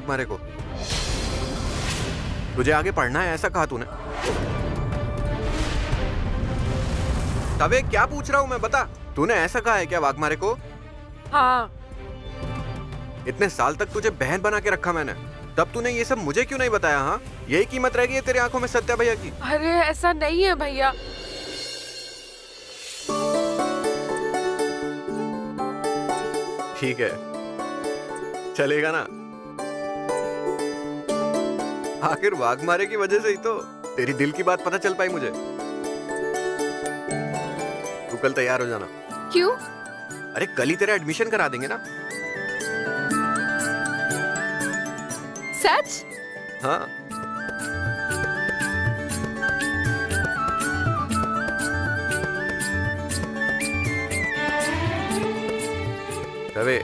वाघमारे को। तुझे आगे पढ़ना है ऐसा कहा तूने। तबे क्या पूछ रहा हूँ मैं, बता। तूने ऐसा कहा है क्या वाघमारे को? हाँ। इतने साल तक तुझे बहन बना के रखा मैंने, तब तूने ये सब मुझे क्यों नहीं बताया? हाँ, यही कीमत रह गई है तेरी आंखों में सत्या भैया की? अरे ऐसा नहीं है भैया। ठीक है, चलेगा ना। आखिर वाघमारे की वजह से ही तो तेरी दिल की बात पता चल पाई मुझे। तू कल तैयार हो जाना। क्यों? अरे कल ही तेरा एडमिशन करा देंगे ना। सच? हाँ। रवे,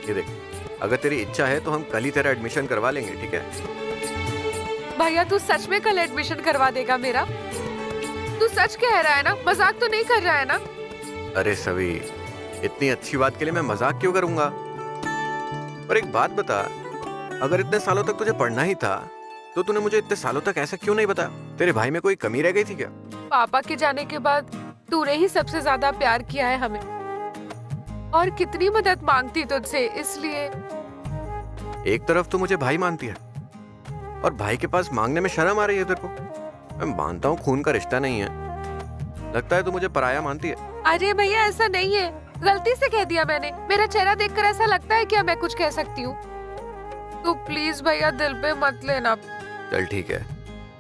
ये देख, अगर तेरी इच्छा है तो हम कल ही तेरा एडमिशन करवा लेंगे, ठीक है? भैया तू सच में कल एडमिशन करवा देगा मेरा? तू सच कह रहा है ना, मजाक तो नहीं कर रहा है ना? अरे सभी, इतनी अच्छी बात के लिए मैं मजाक क्यों करूंगा? पर एक बात बता, अगर इतने सालों तक तुझे पढ़ना ही था तो तूने मुझे इतने सालों तक ऐसा क्यों नहीं बताया? तेरे भाई में कोई कमी रह गई थी क्या? पापा के जाने के बाद तूने ही सबसे ज्यादा प्यार किया है हमें, और कितनी मदद मांगती तुझसे, इसलिए। एक तरफ तो मुझे भाई मानती है और भाई के पास मांगने में शर्म आ रही है तेरे को। मैं मानता हूँ खून का रिश्ता नहीं है, लगता है तू मुझे पराया मानती है। अरे भैया ऐसा नहीं है, गलती से कह दिया मैंने। मेरा चेहरा देखकर ऐसा लगता है क्या मैं कुछ कह सकती हूँ? तो प्लीज भैया दिल पे मत लेना। चल ठीक है,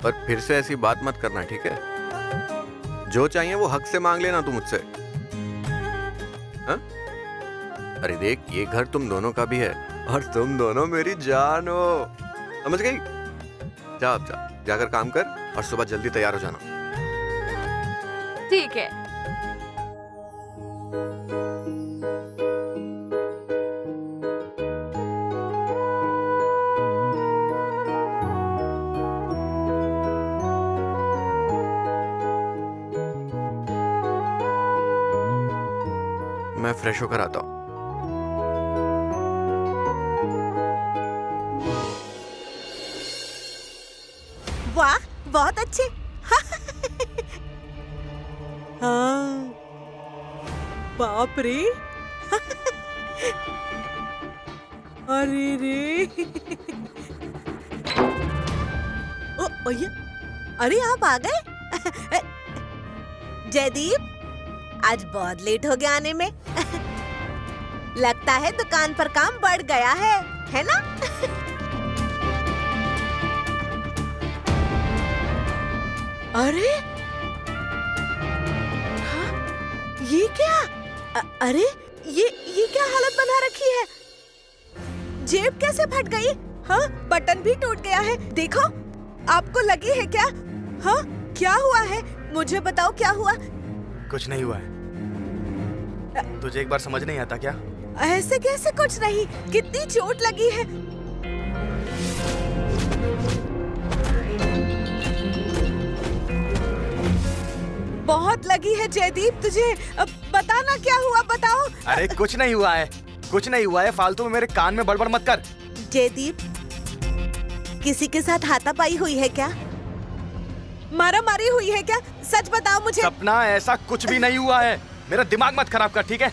पर फिर से ऐसी बात मत करना, ठीक है? जो चाहिए वो हक से मांग लेना तू मुझसे। हाँ? अरे देख, ये घर तुम दोनों का भी है और तुम दोनों मेरी जान हो, समझ गई? जा अब जा, जाकर काम कर और सुबह जल्दी तैयार हो जाना। ठीक है। मैं फ्रेश होकर आता हूँ। वाह, बहुत अच्छे। हाँ, बाप रे। अरे रे। ओ, ओये, अरे आप आ गए? जयदीप, आज बहुत लेट हो गया आने में। लगता है दुकान पर काम बढ़ गया है ना? अरे हाँ, ये क्या? अरे ये क्या हालत बना रखी है? जेब कैसे फट गई? हाँ, बटन भी टूट गया है। देखो, आपको लगी है क्या? हाँ, क्या हुआ है? मुझे बताओ क्या हुआ? कुछ नहीं हुआ है। तुझे एक बार समझ नहीं आता क्या? ऐसे कैसे कुछ नहीं? कितनी चोट लगी है? बहुत लगी है जयदीप तुझे। बताना क्या हुआ, बताओ। अरे कुछ नहीं हुआ है, कुछ नहीं हुआ है। फालतू में मेरे कान में बड़बड़ मत कर। जयदीप, किसी के साथ हाथापाई हुई है क्या? मारा मारी हुई है क्या? सच बताओ मुझे। सपना, ऐसा कुछ भी नहीं हुआ है। मेरा दिमाग मत खराब कर, ठीक है?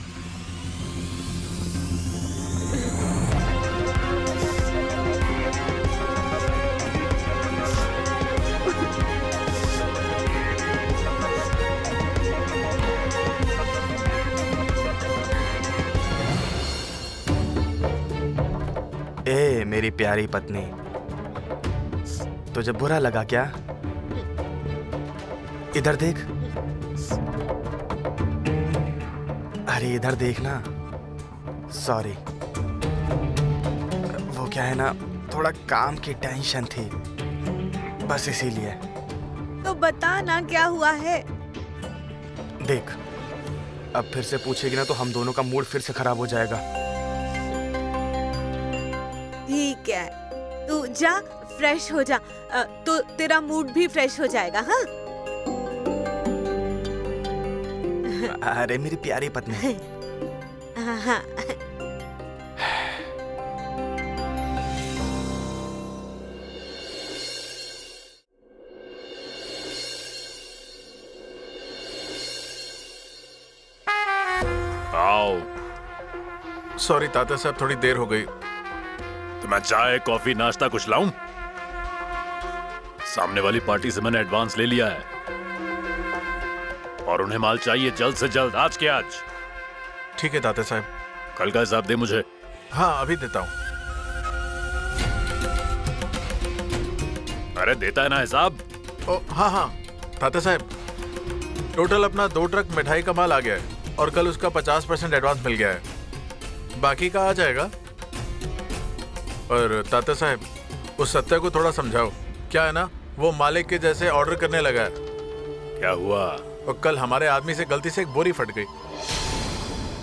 ए मेरी प्यारी पत्नी, तुझे बुरा लगा क्या? इधर देख। अरे इधर देखना। सॉरी, वो क्या है ना, थोड़ा काम की टेंशन थी, बस इसीलिए। तो बता ना क्या हुआ है? देख, अब फिर से पूछेगी ना तो हम दोनों का मूड फिर से खराब हो जाएगा। ठीक है, तू जा, फ्रेश हो जा, तो तेरा मूड भी फ्रेश हो जाएगा। हाँ? अरे मेरी प्यारी पत्नी। हाँ। आओ। सॉरी तात्या साहब, थोड़ी देर हो गई। तो मैं चाय, कॉफी, नाश्ता कुछ लाऊं? सामने वाली पार्टी से मैंने एडवांस ले लिया है और उन्हें माल चाहिए जल्द से जल्द, आज के आज। ठीक है तात्या साहब। कल का हिसाब दे मुझे। हाँ अभी देता हूँ। अरे देता है ना हिसाब? ओ हाँ हाँ तात्या साहब, टोटल अपना 2 ट्रक मिठाई का माल आ गया है और कल उसका 50% एडवांस मिल गया है, बाकी का आ जाएगा। और तात्या साहब उस सत्या को थोड़ा समझाओ, क्या है ना वो मालिक के जैसे ऑर्डर करने लगा है। क्या हुआ? और कल हमारे आदमी से गलती से एक बोरी फट गई,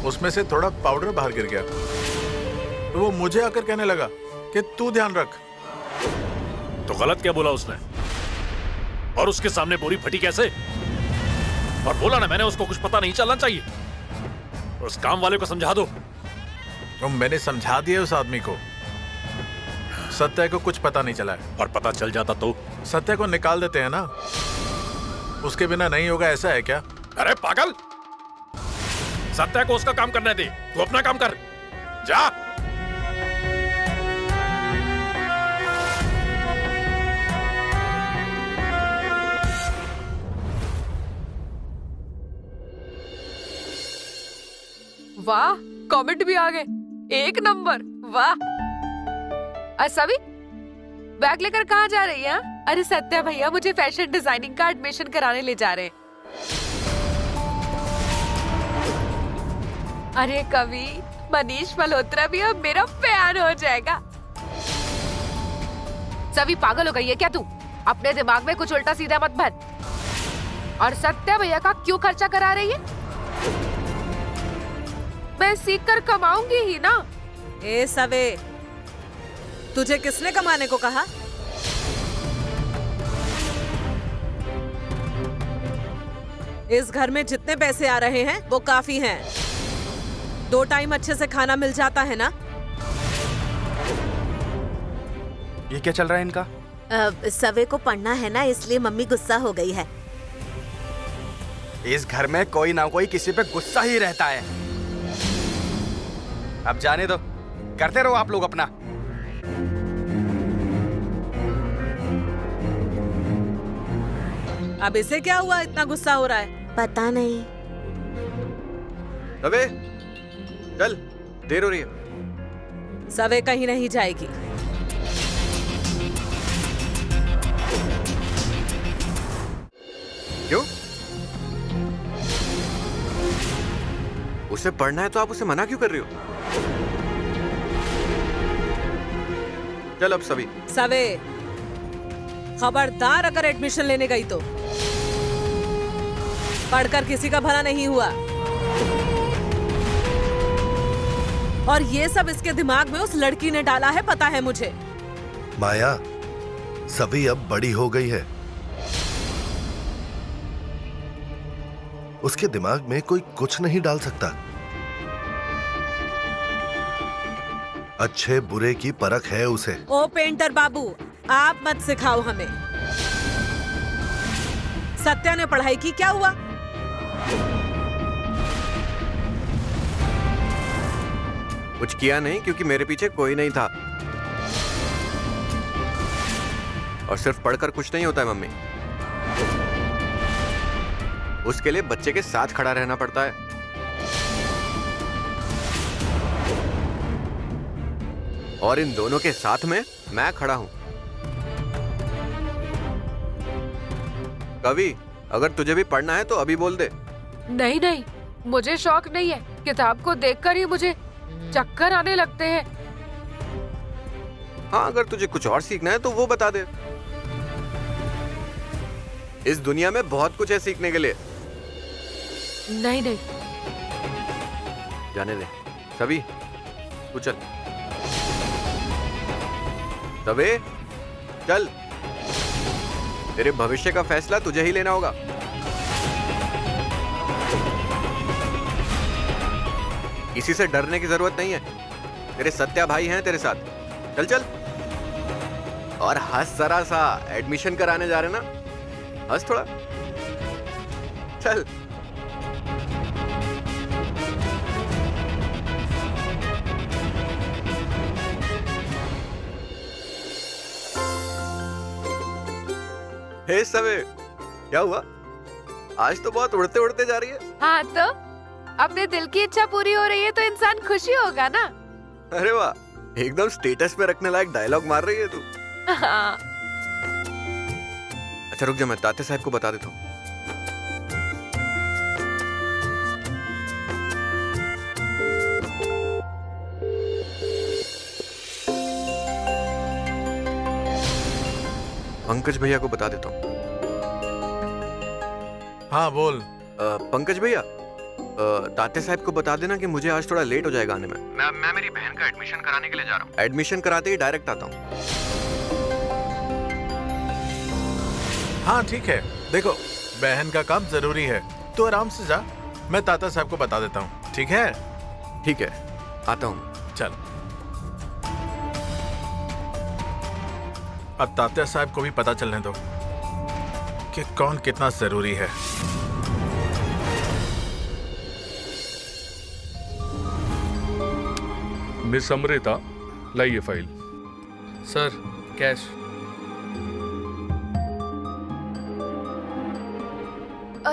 उसमें से थोड़ा पाउडर बाहर गिर गया, तो वो मुझे आकर कहने लगा कि तू ध्यान रख। तो गलत क्या बोला उसने? और उसके सामने बोरी फटी कैसे? और बोला ना मैंने, उसको कुछ पता नहीं चलना चाहिए। उस काम वाले को समझा दो। तो मैंने समझा दिया उस आदमी को, सत्या को कुछ पता नहीं चला है। और पता चल जाता तो? सत्या को निकाल देते हैं ना, उसके बिना नहीं होगा, ऐसा है क्या? अरे पागल, सत्या को उसका काम करने दे, तू अपना काम कर, जा। वाह, कमेंट भी आ गए, 1 नंबर, वाह। सभी बैग लेकर कहाँ जा रही है? अरे सत्या भैया मुझे फैशन डिजाइनिंग का एडमिशन कराने ले जा रहे हैं। अरे कवि, मनीष मल्होत्रा भी अब मेरा फैन हो जाएगा। सभी पागल हो गई है क्या तू? अपने दिमाग में कुछ उल्टा सीधा मत भर। और सत्या भैया का क्यों खर्चा करा रही है? मैं सीख कर कमाऊंगी ही ना। ए सवे, तुझे किसने कमाने को कहा? इस घर में जितने पैसे आ रहे हैं वो काफी हैं। 2 टाइम अच्छे से खाना मिल जाता है ना। ये क्या चल रहा है इनका? सवे को पढ़ना है ना, इसलिए मम्मी गुस्सा हो गई है। इस घर में कोई ना कोई किसी पे गुस्सा ही रहता है। अब जाने दो, करते रहो आप लोग अपना। अब इसे क्या हुआ, इतना गुस्सा हो रहा है? पता नहीं। अबे चल, देर हो रही है। सवे कहीं नहीं जाएगी। क्यों? उसे पढ़ना है तो आप उसे मना क्यों कर रही हो? चल अब सभी। सवे, खबरदार अगर एडमिशन लेने गई तो। पढ़कर किसी का भला नहीं हुआ। और ये सब इसके दिमाग में उस लड़की ने डाला है, पता है मुझे। माया, सभी अब बड़ी हो गई है, उसके दिमाग में कोई कुछ नहीं डाल सकता। अच्छे बुरे की परख है उसे। ओ पेंटर बाबू, आप मत सिखाओ हमें। सत्या ने पढ़ाई की, क्या हुआ? कुछ किया नहीं क्योंकि मेरे पीछे कोई नहीं था। और सिर्फ पढ़कर कुछ नहीं होता है मम्मी, उसके लिए बच्चे के साथ खड़ा रहना पड़ता है। और इन दोनों के साथ में मैं खड़ा हूं। कवि, अगर तुझे भी पढ़ना है तो अभी बोल दे। नहीं नहीं, मुझे शौक नहीं है। किताब को देखकर ही मुझे चक्कर आने लगते हैं। हाँ, अगर तुझे कुछ और सीखना है तो वो बता दे। इस दुनिया में बहुत कुछ है सीखने के लिए। नहीं नहीं, जाने दे। सभी तू चल। तबे चल, तेरे भविष्य का फैसला तुझे ही लेना होगा। किसी से डरने की जरूरत नहीं है, तेरे सत्या भाई हैं तेरे साथ। चल चल। और हंस जरा सा, एडमिशन कराने जा रहे ना, हंस थोड़ा। चल। हे सवे, क्या हुआ? आज तो बहुत उड़ते उड़ते जा रही है। हाँ तो अपने दिल की इच्छा पूरी हो रही है तो इंसान खुशी होगा ना। अरे वाह, एकदम स्टेटस पे रखने लायक डायलॉग मार रही है तू। हाँ। अच्छा रुक जा, मैं ताते साहब को बता देता हूँ। पंकज भैया को बता देता हूँ। हाँ बोल। पंकज भैया, ताते साहब को बता देना कि मुझे आज थोड़ा लेट हो जाएगा आने में। मैं मेरी बहन का एडमिशन कराने के लिए जा रहा हूँ। एडमिशन कराते ही डायरेक्ट आता हूँ। हाँ ठीक है, देखो बहन का काम जरूरी है, तो आराम से जा। मैं ताता साहब को बता देता हूँ, ठीक है? ठीक है, आता हूँ। चल। अब तात्या साहब को भी पता चलने दो कि कौन कितना जरूरी है। मिस अमृता, लाइए फाइल। Sir, cash.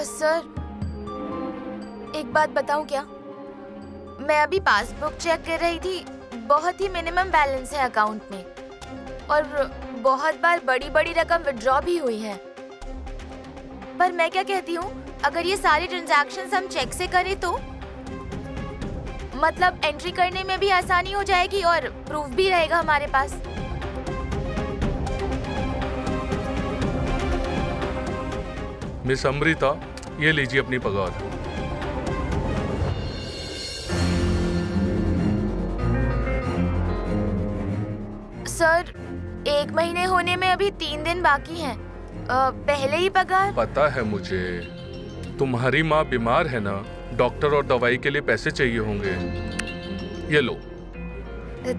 सर, एक बात बताऊं क्या? मैं अभी पासबुक चेक कर रही थी, बहुत ही मिनिमम बैलेंस है अकाउंट में और बहुत बार बड़ी बड़ी रकम विड्रॉ भी हुई है। पर मैं क्या कहती हूँ, अगर ये सारी ट्रांजैक्शंस हम चेक से करें तो मतलब एंट्री करने में भी आसानी हो जाएगी और प्रूफ भी रहेगा हमारे पास। मिस अमृता, ये लीजिए अपनी पगार। सर, 1 महीने होने में अभी 3 दिन बाकी हैं। पहले ही पगार? पता है मुझे, तुम्हारी माँ बीमार है ना, डॉक्टर और दवाई के लिए पैसे चाहिए होंगे। ये लो।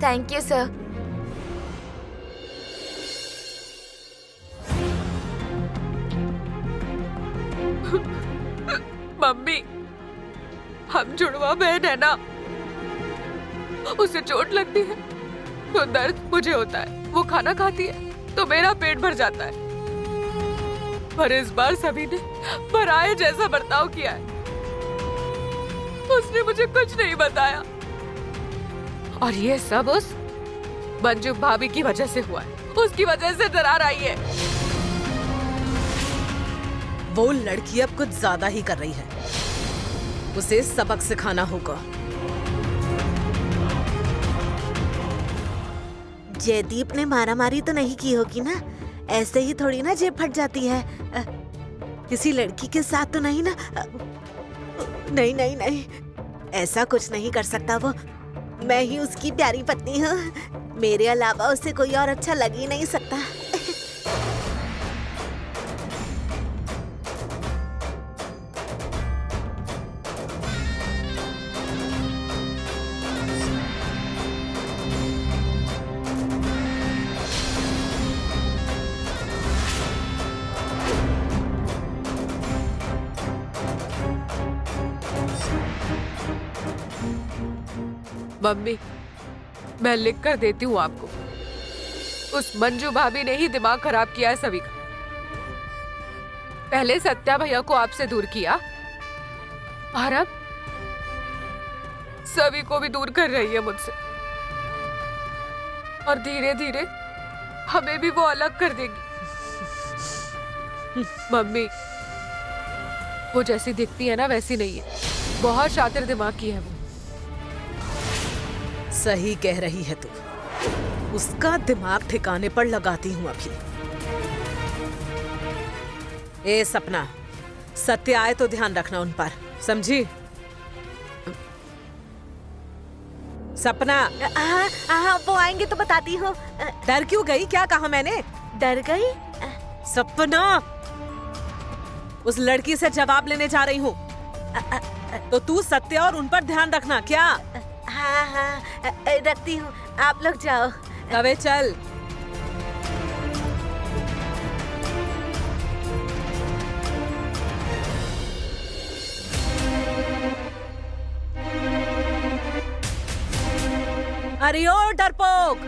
Thank you sir. मम्मी, हम जुड़वा बहन है ना, उसे चोट लगती है तो दर्द मुझे होता है, वो खाना खाती है तो मेरा पेट भर जाता है। पर इस बार सभी ने पराये जैसा बर्ताव किया है। उसने मुझे कुछ नहीं बताया और ये सब उस मंजू भाभी की वजह से हुआ है। उसकी वजह से दरार आई है। वो लड़की अब कुछ ज्यादा ही कर रही है, उसे सबक सिखाना होगा। जयदीप ने मारामारी तो नहीं की होगी ना? ऐसे ही थोड़ी ना जेब फट जाती है। किसी लड़की के साथ तो नहीं ना? नहीं नहीं नहीं, ऐसा कुछ नहीं कर सकता वो। मैं ही उसकी प्यारी पत्नी हूँ, मेरे अलावा उसे कोई और अच्छा लग ही नहीं सकता। मम्मी, मैं लिख कर देती हूँ आपको। उस मंजू भाभी ने ही दिमाग खराब किया है सभी का। पहले सत्या भैया को आपसे दूर किया और अब सभी को भी दूर कर रही है मुझसे, और धीरे धीरे हमें भी वो अलग कर देगी। मम्मी, वो जैसी दिखती है ना वैसी नहीं है, बहुत शातिर दिमाग की है वो। सही कह रही है तू, उसका दिमाग ठिकाने पर लगाती हूँ अभी। ए सपना, सत्य आए तो ध्यान रखना उन पर, समझी? सपना। हाँ, वो आएंगे तो बताती हूँ। डर क्यों गई? क्या कहा मैंने? डर गई? सपना, उस लड़की से जवाब लेने जा रही हूँ, तो तू सत्य और उन पर ध्यान रखना। क्या? हाँ हाँ, रखती हूँ, आप लोग जाओ। कवे चल। अरे ओ डरपोक,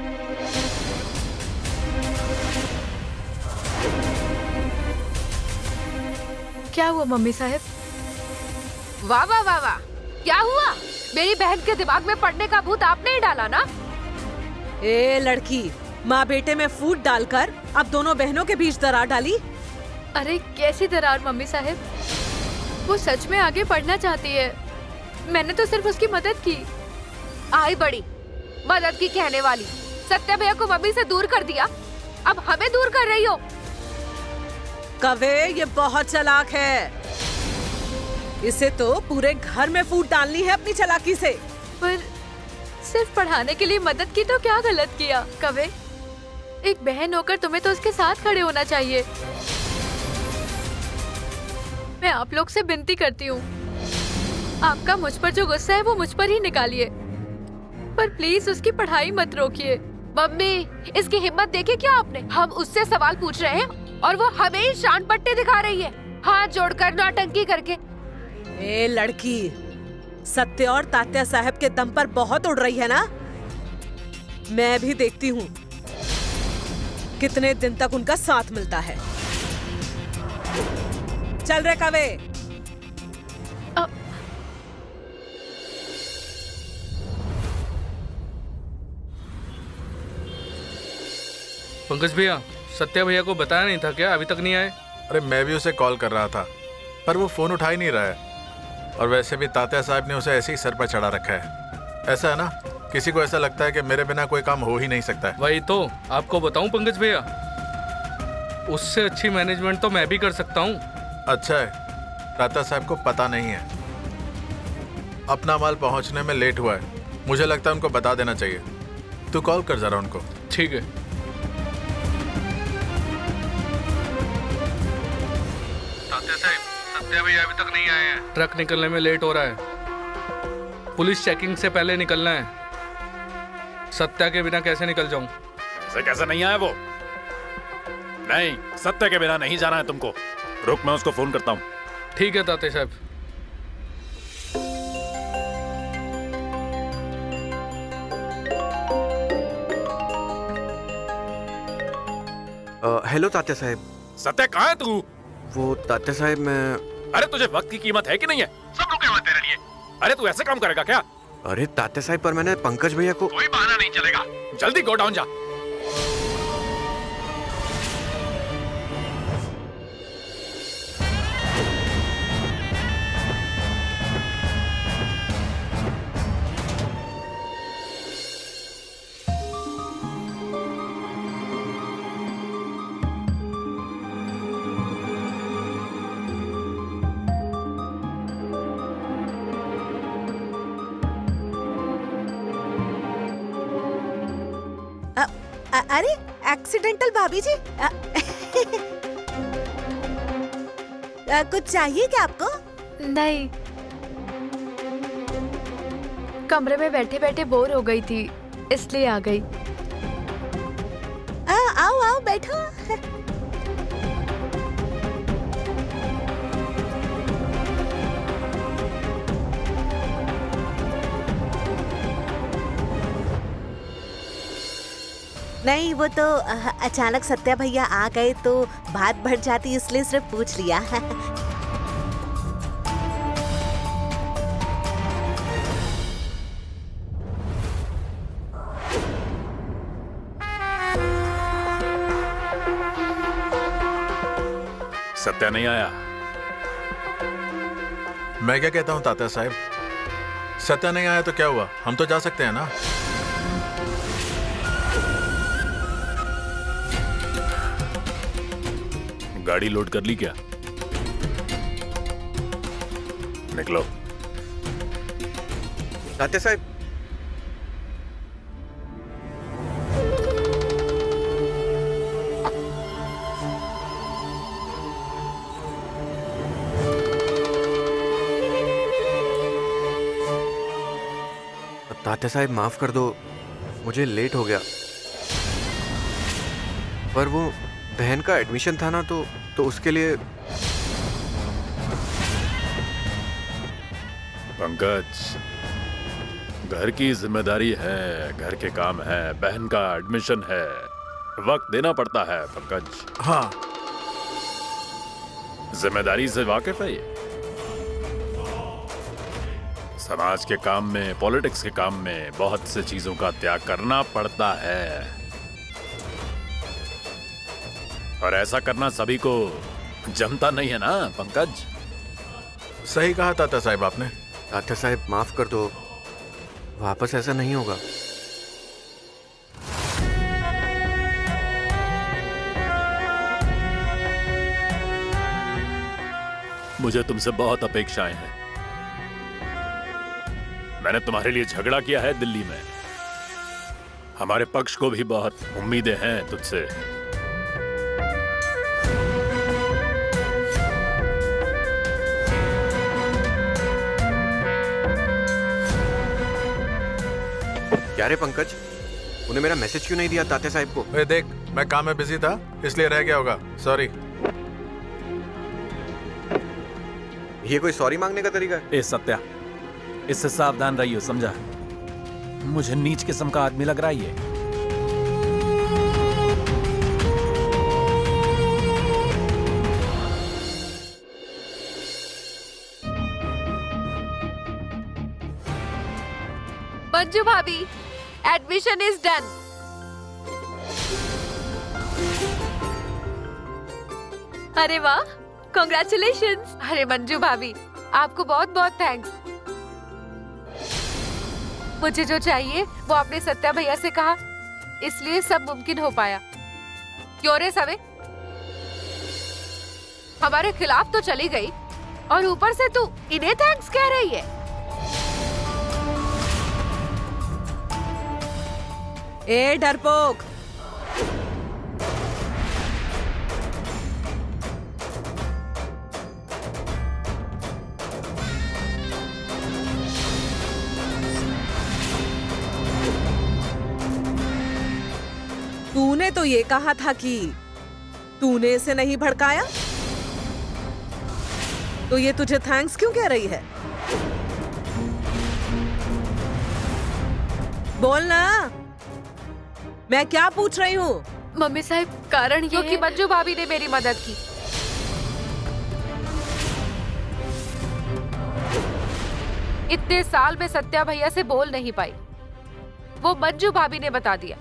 क्या हुआ मम्मी साहब? वाह वाह वाह वाह, क्या हुआ? मेरी बहन के दिमाग में पड़ने का भूत आपने ही डाला ना? ए लड़की, माँ बेटे में फूट डालकर अब दोनों बहनों के बीच दरार डाली। अरे कैसी दरार मम्मी साहब? वो सच में आगे पढ़ना चाहती है, मैंने तो सिर्फ उसकी मदद की। आई बड़ी मदद की कहने वाली, सत्या भैया को मम्मी से दूर कर दिया, अब हमें दूर कर रही हो। कवे ये बहुत चालाक है, इसे तो पूरे घर में फूट डालनी है अपनी चालाकी से। पर सिर्फ पढ़ाने के लिए मदद की तो क्या गलत किया कवे? एक बहन होकर तुम्हें तो उसके साथ खड़े होना चाहिए। मैं आप लोग से विनती करती हूँ, आपका मुझ पर जो गुस्सा है वो मुझ पर ही निकालिए, पर प्लीज उसकी पढ़ाई मत रोकिए। मम्मी, इसकी हिम्मत देखी क्या आपने? हम उससे सवाल पूछ रहे हैं और वो हमें ही शान पट्टी दिखा रही है, हाथ जोड़कर नौटंकी करके। ए लड़की, सत्य और तात्या साहब के दम पर बहुत उड़ रही है ना? मैं भी देखती हूँ कितने दिन तक उनका साथ मिलता है। चल रे कवे। पंकज भैया, सत्या भैया को बताया नहीं था क्या? अभी तक नहीं आए? अरे मैं भी उसे कॉल कर रहा था, पर वो फोन उठा ही नहीं रहा है। और वैसे भी तात्या साहब ने उसे ऐसे ही सर पर चढ़ा रखा है। ऐसा है ना, किसी को ऐसा लगता है कि मेरे बिना कोई काम हो ही नहीं सकता है। वही तो आपको बताऊं पंकज भैया, उससे अच्छी मैनेजमेंट तो मैं भी कर सकता हूं। अच्छा है, तात्या साहब को पता नहीं है। अपना माल पहुंचने में लेट हुआ है, मुझे लगता है उनको बता देना चाहिए। तू कॉल कर जरा उनको। ठीक है। तात्या साहब, सत्या भैया अभी तक नहीं आए हैं। ट्रक निकलने में लेट हो रहा है, पुलिस चेकिंग से पहले निकलना है। सत्या के बिना कैसे निकल जाऊं? ऐसे कैसे नहीं आया वो? नहीं, सत्या के बिना नहीं जाना है तुमको। रुक, मैं उसको फोन करता हूँ। ठीक है तात्या साहब। हेलो तात्या साहब। सत्या कहाँ है तू? वो तात्या साहब मैं... अरे तुझे वक्त की कीमत है कि नहीं है? सब रुके हुए तेरे लिए। अरे तू ऐसे काम करेगा क्या? अरे तात्या साहब, पर मैंने पंकज भैया को... कोई बहाना नहीं चलेगा, जल्दी गोडाउन जा। अरे एक्सीडेंटल भाभी जी। कुछ चाहिए क्या आपको? नहीं, कमरे में बैठे बैठे बोर हो गई थी, इसलिए आ गई। आओ आओ बैठो। नहीं, वो तो अचानक सत्या भैया आ गए तो बात बढ़ जाती, इसलिए सिर्फ पूछ लिया। सत्या नहीं आया। मैं क्या कहता हूँ तात्या साहब, सत्या नहीं आया तो क्या हुआ, हम तो जा सकते हैं ना। गाड़ी लोड कर ली क्या? निकलो। तात्या साहब, तात्या साहब माफ कर दो, मुझे लेट हो गया। पर वो बहन का एडमिशन था ना, तो उसके लिए। पंकज, घर की जिम्मेदारी है, घर के काम है, बहन का एडमिशन है, वक्त देना पड़ता है पंकज। हाँ, जिम्मेदारी से वाकिफ है ये। समाज के काम में, पॉलिटिक्स के काम में बहुत से चीजों का त्याग करना पड़ता है, और ऐसा करना सभी को जमता नहीं है ना पंकज। सही कहा तात्या साहब आपने। तात्या साहब माफ कर दो, वापस ऐसा नहीं होगा। मुझे तुमसे बहुत अपेक्षाएं हैं। मैंने तुम्हारे लिए झगड़ा किया है दिल्ली में। हमारे पक्ष को भी बहुत उम्मीदें हैं तुझसे। क्या रे पंकज, तूने मेरा मैसेज क्यों नहीं दिया तात्या साहब को? ए देख, मैं काम में बिजी था इसलिए रह गया होगा, सॉरी। ये कोई सॉरी मांगने का तरीका है? ए सत्या, इससे सावधान रहियो, समझा? मुझे नीच किस्म का आदमी लग रहा है ये। मंजू भाभी, एडमिशन इज डन। अरे वाह, कॉन्ग्रेचुलेशंस। अरे मंजू भाभी, आपको बहुत बहुत थैंक्स। मुझे जो चाहिए वो आपने सत्या भैया से कहा, इसलिए सब मुमकिन हो पाया। क्यों रे सवे, हमारे खिलाफ तो चली गई और ऊपर से तू इन्हें थैंक्स कह रही है। ए डरपोक, तूने तो ये कहा था कि तूने इसे नहीं भड़काया, तो ये तुझे थैंक्स क्यों कह रही है? बोल ना, मैं क्या पूछ रही हूँ? मम्मी साहब, कारण ये कि मंजू भाभी ने मेरी मदद की। इतने साल में सत्या भैया से बोल नहीं पाई, वो मंजू भाभी ने बता दिया।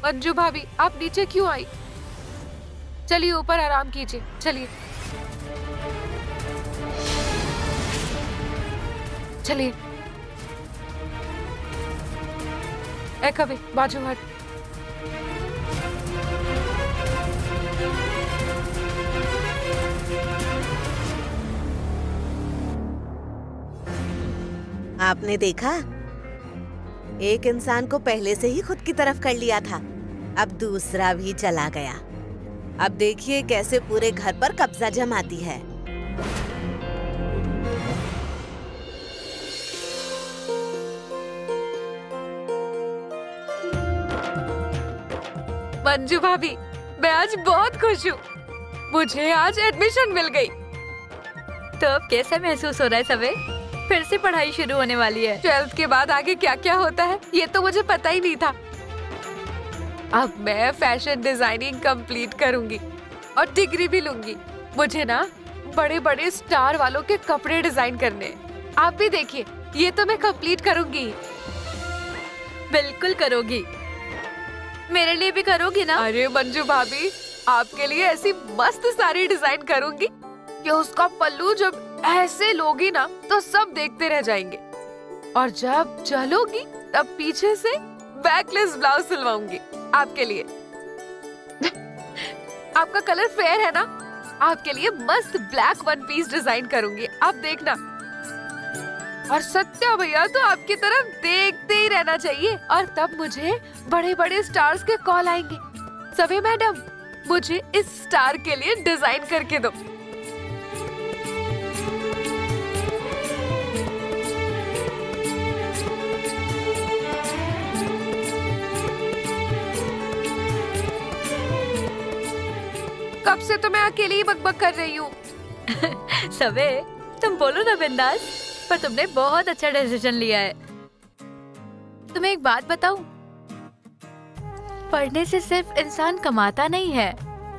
मंजू भाभी, आप नीचे क्यों आई? चलिए ऊपर आराम कीजिए, चलिए चलिए। ए कभी बाजू हट। आपने देखा, एक इंसान को पहले से ही खुद की तरफ कर लिया था, अब दूसरा भी चला गया। अब देखिए कैसे पूरे घर पर कब्जा जमाती है। मंजू भाभी, मैं आज बहुत खुश हूँ, मुझे आज एडमिशन मिल गई। तो अब कैसा महसूस हो रहा है सबे? फिर से पढ़ाई शुरू होने वाली है। 12th के बाद आगे क्या क्या होता है ये तो मुझे पता ही नहीं था। अब मैं फैशन डिजाइनिंग कंप्लीट करूंगी और डिग्री भी लूंगी। मुझे ना बड़े बड़े स्टार वालों के कपड़े डिजाइन करने हैं। आप भी देखिए, ये तो मैं कंप्लीट करूंगी। बिल्कुल करोगी, मेरे लिए भी करोगी ना? अरे मंजू भाभी, आपके लिए ऐसी मस्त साड़ी डिजाइन करूंगी कि उसका पल्लू जब ऐसे लोगी ना तो सब देखते रह जाएंगे, और जब चलोगी तब पीछे से बैकलेस ब्लाउज सिलवाऊंगी आपके लिए। आपका कलर फेयर है ना, आपके लिए मस्त ब्लैक वन पीस डिजाइन करूंगी, आप देखना। और सत्या भैया तो आपकी तरफ देखते ही रहना चाहिए, और तब मुझे बड़े बड़े स्टार्स के कॉल आएंगे, सभी मैडम मुझे इस स्टार के लिए डिजाइन करके दो। कब से तो मैं अकेली ही बकबक कर रही हूँ। सबे, तुम बोलो ना बिंदास, पर तुमने बहुत अच्छा डिसीजन लिया है। तुम्हें एक बात बताऊं? पढ़ने से सिर्फ इंसान कमाता नहीं है,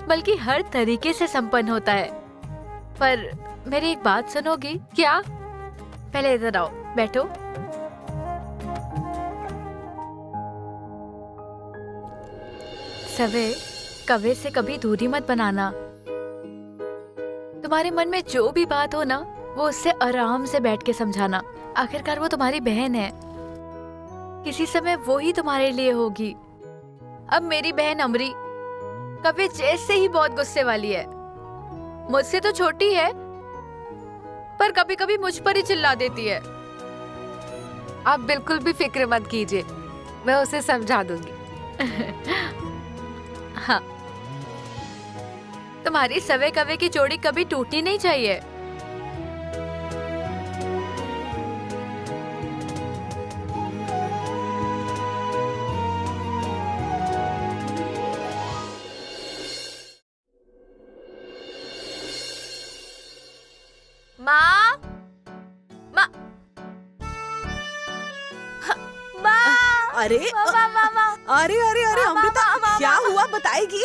बल्कि हर तरीके से संपन्न होता है। पर मेरी एक बात सुनोगी क्या? पहले इधर आओ, बैठो। सवे, कवे से कभी दूरी मत बनाना। तुम्हारे मन में जो भी बात हो ना, वो उससे आराम से बैठ के समझाना। आखिरकार वो तुम्हारी बहन है, किसी समय वो ही तुम्हारे लिए होगी। अब मेरी बहन अमरी कवे जैसे ही बहुत गुस्से वाली है। मुझसे तो छोटी है, पर कभी कभी मुझ पर ही चिल्ला देती है। आप बिल्कुल भी फिक्र मत कीजिए, मैं उसे समझा दूंगी। हाँ, तुम्हारी सवे कवे की जोड़ी कभी टूटनी नहीं चाहिए। माँ, माँ, अरे माँ, अरे अरे अरे अमृता, क्या हुआ बताएगी?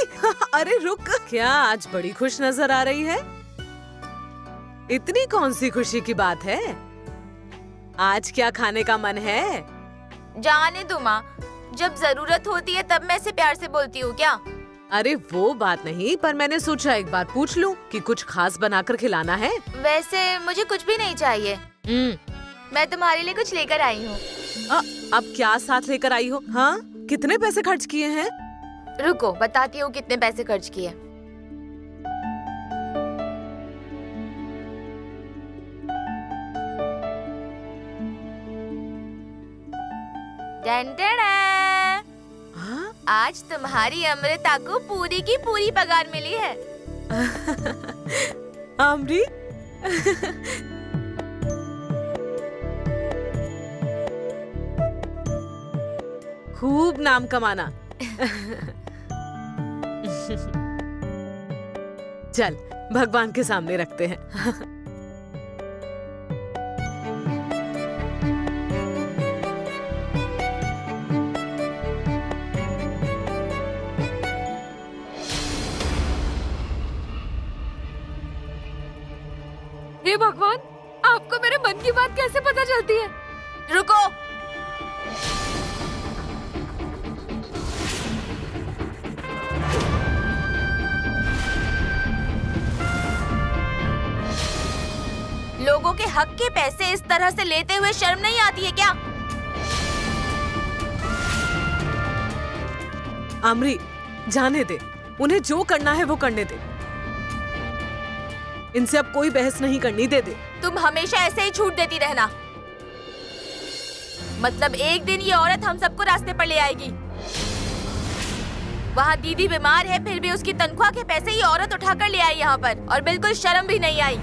अरे रुक, क्या आज बड़ी खुश नजर आ रही है? इतनी कौन सी खुशी की बात है? आज क्या खाने का मन है? जाने दो माँ, जब जरूरत होती है तब मैं इसे प्यार से बोलती हूँ क्या? अरे वो बात नहीं, पर मैंने सोचा एक बात पूछ लूं कि कुछ खास बनाकर खिलाना है। वैसे मुझे कुछ भी नहीं चाहिए। मैं तुम्हारे लिए कुछ लेकर आई हूँ। अब क्या साथ लेकर आई हो? हाँ, कितने पैसे खर्च किए हैं? रुको बताती हूँ कितने पैसे खर्च किए। आज तुम्हारी अमृता को पूरी की पूरी पगार मिली है। अमरी, खूब नाम कमाना। चल भगवान के सामने रखते हैं। हे भगवान, आपको मेरे मन की बात कैसे पता चलती है? रुको, लोगों के हक के पैसे इस तरह से लेते हुए शर्म नहीं आती है क्या? अमरी, जाने दे, उन्हें जो करना है वो करने दे। इनसे अब कोई बहस नहीं करनी, दे दे। तुम हमेशा ऐसे ही छूट देती रहना। मतलब एक दिन ये औरत हम सबको रास्ते पर ले आएगी। वहाँ दीदी बीमार है, फिर भी उसकी तनख्वाह के पैसे ये औरत उठाकर ले आई यहाँ पर, और बिल्कुल शर्म भी नहीं आई।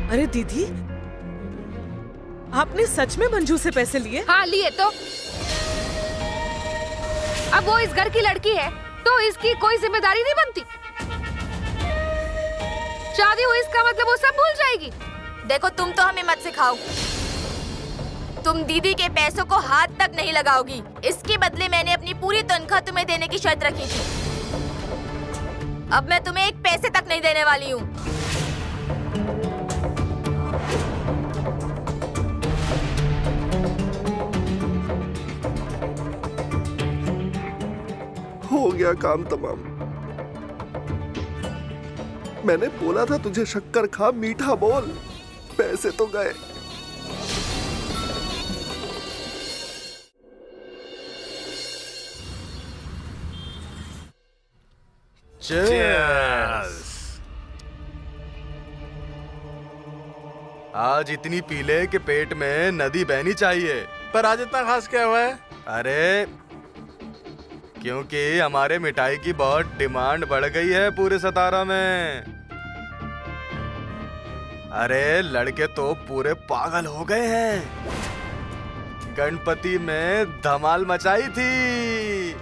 अरे दीदी, आपने सच में मंजू से पैसे लिए? हाँ लिए तो। अब वो इस घर की लड़की है तो इसकी कोई जिम्मेदारी नहीं बनती। शादी हुई इसका मतलब वो सब भूल जाएगी। देखो तुम तो हमें मत सिखाओ। तुम दीदी के पैसों को हाथ तक नहीं लगाओगी। इसके बदले मैंने अपनी पूरी तनख्वाह तुम्हें देने की शर्त रखी थी। अब मैं तुम्हें एक पैसे तक नहीं देने वाली हूँ। हो गया काम तमाम। मैंने बोला था तुझे शक्कर खा मीठा बोल, पैसे तो गए। Cheers! आज इतनी पी ले कि पेट में नदी बहनी चाहिए। पर आज इतना खास क्या हुआ है? अरे क्योंकि हमारे मिठाई की बहुत डिमांड बढ़ गई है पूरे सतारा में। अरे लड़के तो पूरे पागल हो गए हैं। गणपति में धमाल मचाई थी।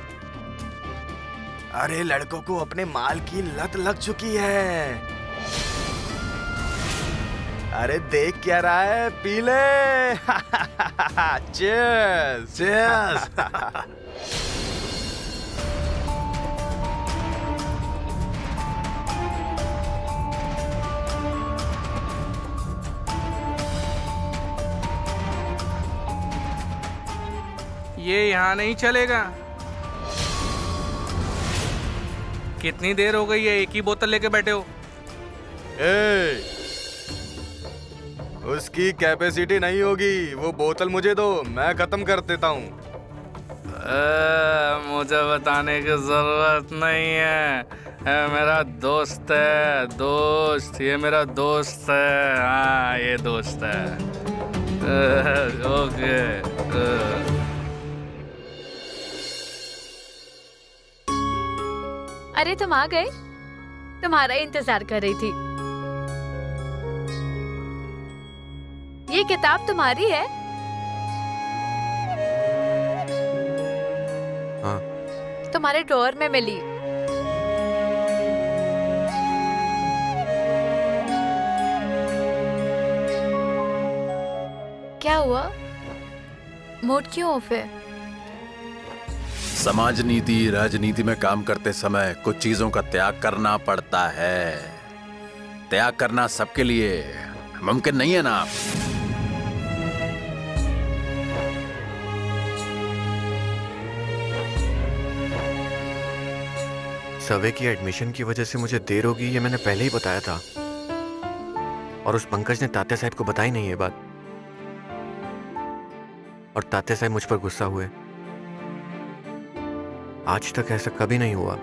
अरे लड़कों को अपने माल की लत लग चुकी है। अरे देख क्या रहा है, पी ले। Cheers cheers. ये यहाँ नहीं चलेगा। कितनी देर हो गई है, एक ही बोतल लेके बैठे हो। उसकी कैपेसिटी नहीं होगी, वो बोतल मुझे दो, मैं खत्म कर देता हूँ। मुझे बताने की जरूरत नहीं है, मेरा दोस्त है, दोस्त, ये मेरा दोस्त है। हाँ ये दोस्त है। ओके। अरे तुम आ गए, तुम्हारा इंतजार कर रही थी। ये किताब तुम्हारी है? हाँ। तुम्हारे ड्रॉअर में मिली। क्या हुआ, मूड क्यों ऑफ है? समाज नीति राजनीति में काम करते समय कुछ चीजों का त्याग करना पड़ता है। त्याग करना सबके लिए मुमकिन नहीं है ना। सवे की एडमिशन की वजह से मुझे देर होगी, ये मैंने पहले ही बताया था। और उस पंकज ने तात्या साहब को बताई नहीं ये बात, और तात्या साहब मुझ पर गुस्सा हुए। आज तक ऐसा कभी नहीं हुआ।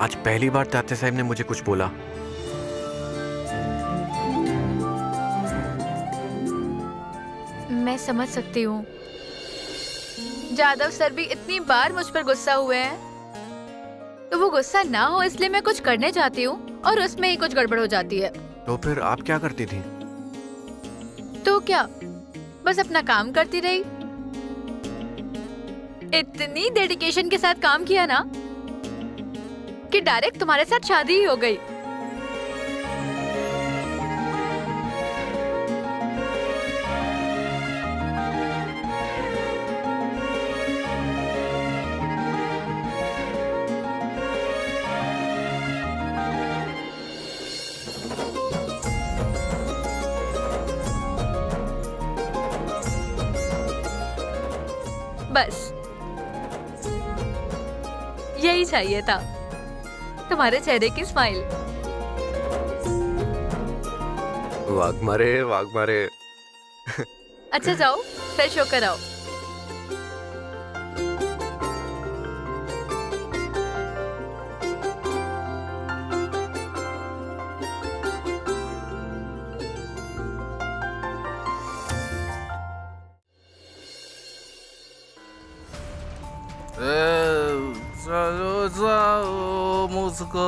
आज पहली बार तात्या साहब ने मुझे कुछ बोला। मैं समझ सकती हूँ। जादव सर भी इतनी बार मुझ पर गुस्सा हुए हैं, तो वो गुस्सा ना हो इसलिए मैं कुछ करने जाती हूँ और उसमें ही कुछ गड़बड़ हो जाती है। तो फिर आप क्या करती थी? तो क्या, बस अपना काम करती रही। इतनी डेडिकेशन के साथ काम किया ना कि डायरेक्ट तुम्हारे साथ शादी ही हो गई। बस यही चाहिए था, तुम्हारे चेहरे की स्माइल। वाग मारे, वाग मारे। अच्छा जाओ, फ्रेश होकर आओ। चलो जाओ मुझको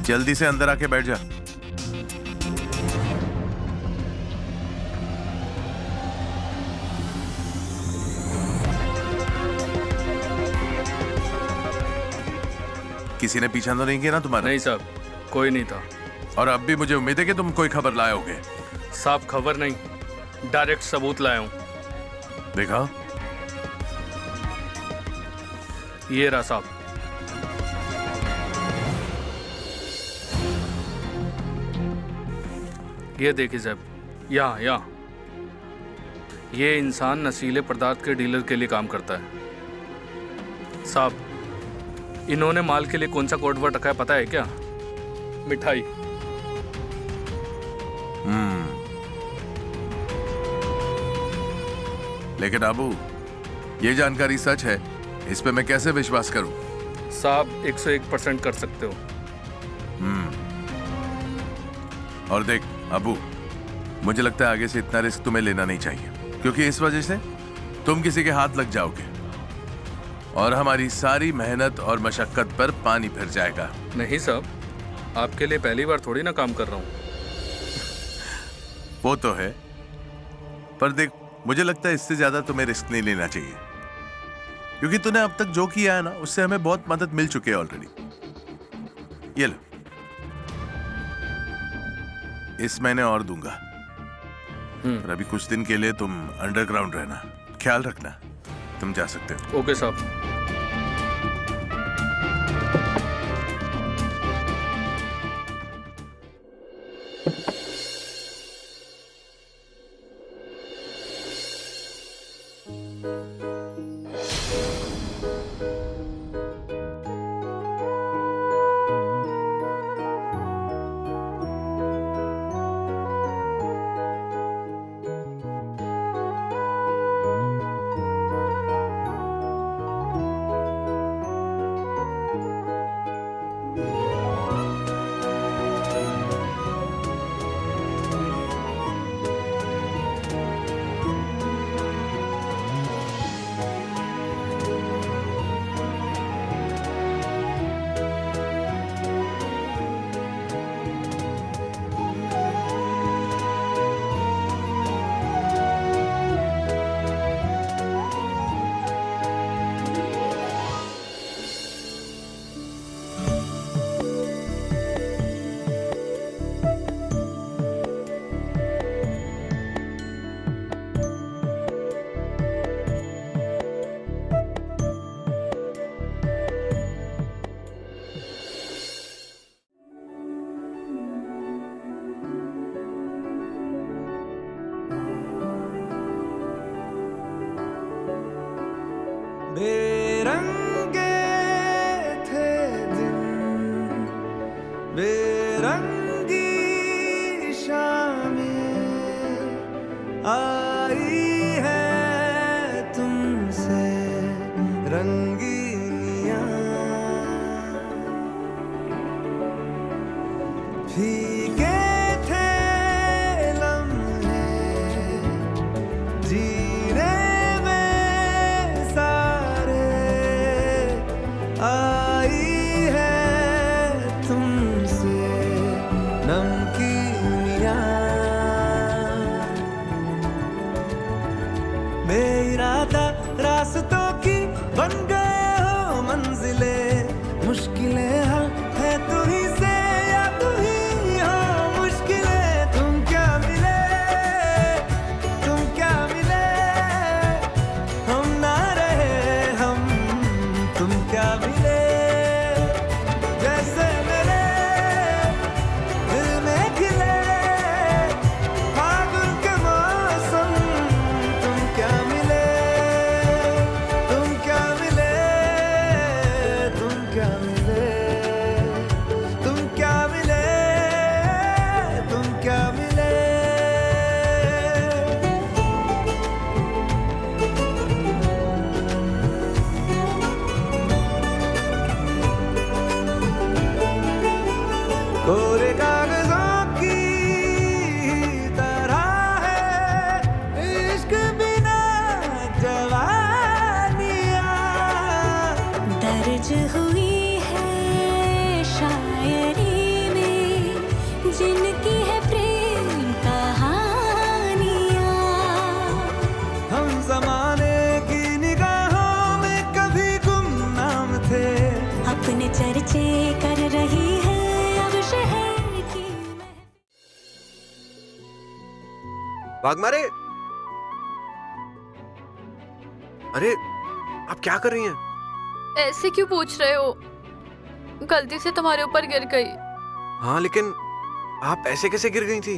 जल्दी से अंदर आके बैठ जा। किसी ने पीछा तो नहीं किया ना तुम्हारा? नहीं साहब, कोई नहीं था। और अब भी मुझे उम्मीद है कि तुम कोई खबर लाए होगे। साहब खबर नहीं, डायरेक्ट सबूत लाया हूं। देखा, ये रहा साहब। ये देखिए साहब, यहाँ ये इंसान नशीले पदार्थ के डीलर के लिए काम करता है। साहब, इन्होंने माल के लिए कौन सा कोड वर्ड रखा है पता है क्या? मिठाई। लेकिन अबू, ये जानकारी सच है, इस पे मैं कैसे विश्वास करूं? साहब 101% कर सकते हो। और देख अबू, मुझे लगता है आगे से इतना रिस्क तुम्हें लेना नहीं चाहिए, क्योंकि इस वजह से तुम किसी के हाथ लग जाओगे और हमारी सारी मेहनत और मशक्कत पर पानी फिर जाएगा। नहीं साहब, आपके लिए पहली बार थोड़ी ना काम कर रहा हूँ। वो तो है, पर देख मुझे लगता है इससे ज्यादा तुम्हें रिस्क नहीं लेना चाहिए, क्योंकि तूने अब तक जो किया है ना, उससे हमें बहुत मदद मिल चुकी है ऑलरेडी। ये लो, इस महीने और दूंगा, पर अभी कुछ दिन के लिए तुम अंडरग्राउंड रहना, ख्याल रखना। तुम जा सकते हो। ओके साहब। बेरंगे थे दिन, बेरंगी शामें आई है तुमसे रंगीनियां, फीके थे लम्हे जीने आई है तुमसे नमकीनियां, बेइरादा रास्तों की बन गए हो मंजिले, मुश्किलें हल है तू ही से या तू ही हो मुश्किलें। तुम क्या मिले, तुम क्या मिले, हम ना रहे हम, तुम क्या मिले, जैसे मेरे दिल में खिले फागुन के मौसम। तुम क्या मिले, तुम क्या मिले, तुम क्या मिले, तुम क्या मिले, तुम क्या मिले। कोरे कागजों की तरह है इश्क बिना जवानियां, दर्ज हुई है शायरी में जिनकी है प्रेम कहानियां। हम जमाने की निगाहों में कभी गुमनाम थे, अपने चर्चे कर रही है वाघमारे। अरे आप क्या कर रही हैं? ऐसे क्यों पूछ रहे हो? गलती से तुम्हारे ऊपर गिर गई। हाँ लेकिन आप ऐसे कैसे गिर गई थी?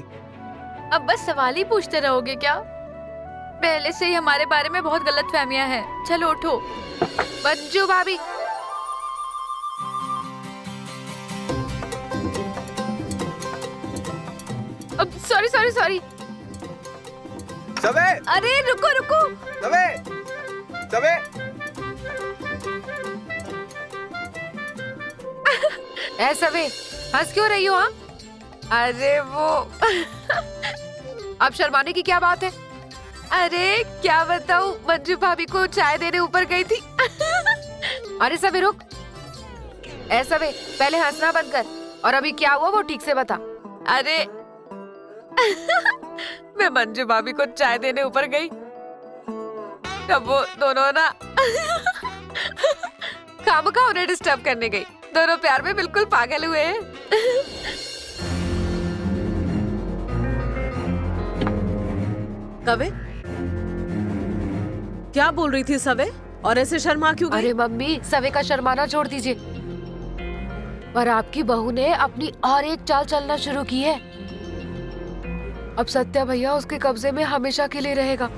अब बस सवाल ही पूछते रहोगे क्या? पहले से ही हमारे बारे में बहुत गलतफहमियां हैं। चलो उठो। मंजू भाभी, अब सॉरी सॉरी सॉरी। सबे, अरे रुको रुको। सबे, सबे। ए सबे, हंस क्यों रही हो? हाँ, अरे वो अब शर्माने की क्या बात है? अरे क्या बताऊं, मंजू भाभी को चाय देने ऊपर गई थी। अरे सबे रुक। ए सबे, पहले हंसना बंद कर और अभी क्या हुआ वो ठीक से बता। अरे मैं मंजू भाभी को चाय देने ऊपर गई, तब वो दोनों ना खामखा उन्हें डिस्टर्ब करने गई। दोनों प्यार में बिल्कुल पागल हुए हैं। कवे, क्या बोल रही थी सवे? और ऐसे शर्मा क्यों गई? अरे मम्मी, सवे का शर्माना छोड़ दीजिए, पर आपकी बहू ने अपनी और एक चाल चलना शुरू की है। अब सत्या भैया उसके कब्जे में हमेशा के लिए रहेगा।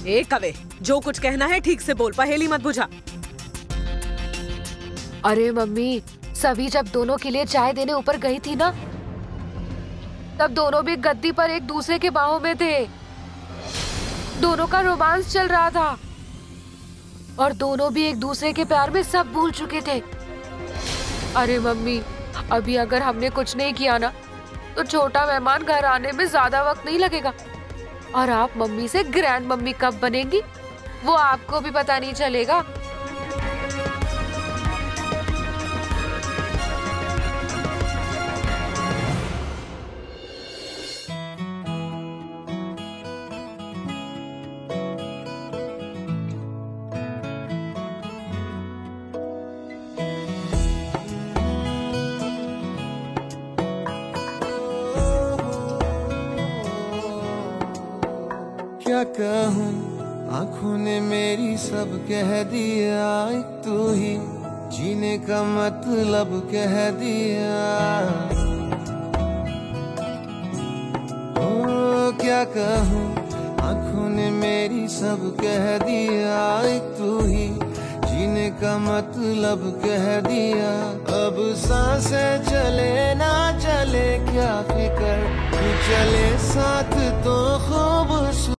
ए कवे, जो कुछ कहना है ठीक से बोल, पहेली मत बुझा। अरे मम्मी, सभी जब दोनों के लिए चाय देने ऊपर गई थी ना, तब दोनों भी गद्दी पर एक दूसरे के बाहों में थे। दोनों का रोमांस चल रहा था और दोनों भी एक दूसरे के प्यार में सब भूल चुके थे। अरे मम्मी, अभी अगर हमने कुछ नहीं किया ना, तो छोटा मेहमान घर आने में ज्यादा वक्त नहीं लगेगा और आप मम्मी से ग्रैंड मम्मी कब बनेंगी वो आपको भी पता नहीं चलेगा। क्या कहूँ, आँखों ने मेरी सब कह दिया, एक तू ही जीने का मतलब कह दिया। ओ क्या कहूँ, आँखों ने मेरी सब कह दिया, एक तू ही जीने का मतलब कह दिया। अब सांसें चले ना चले क्या फिकर, तू चले साथ तो खूबसूरत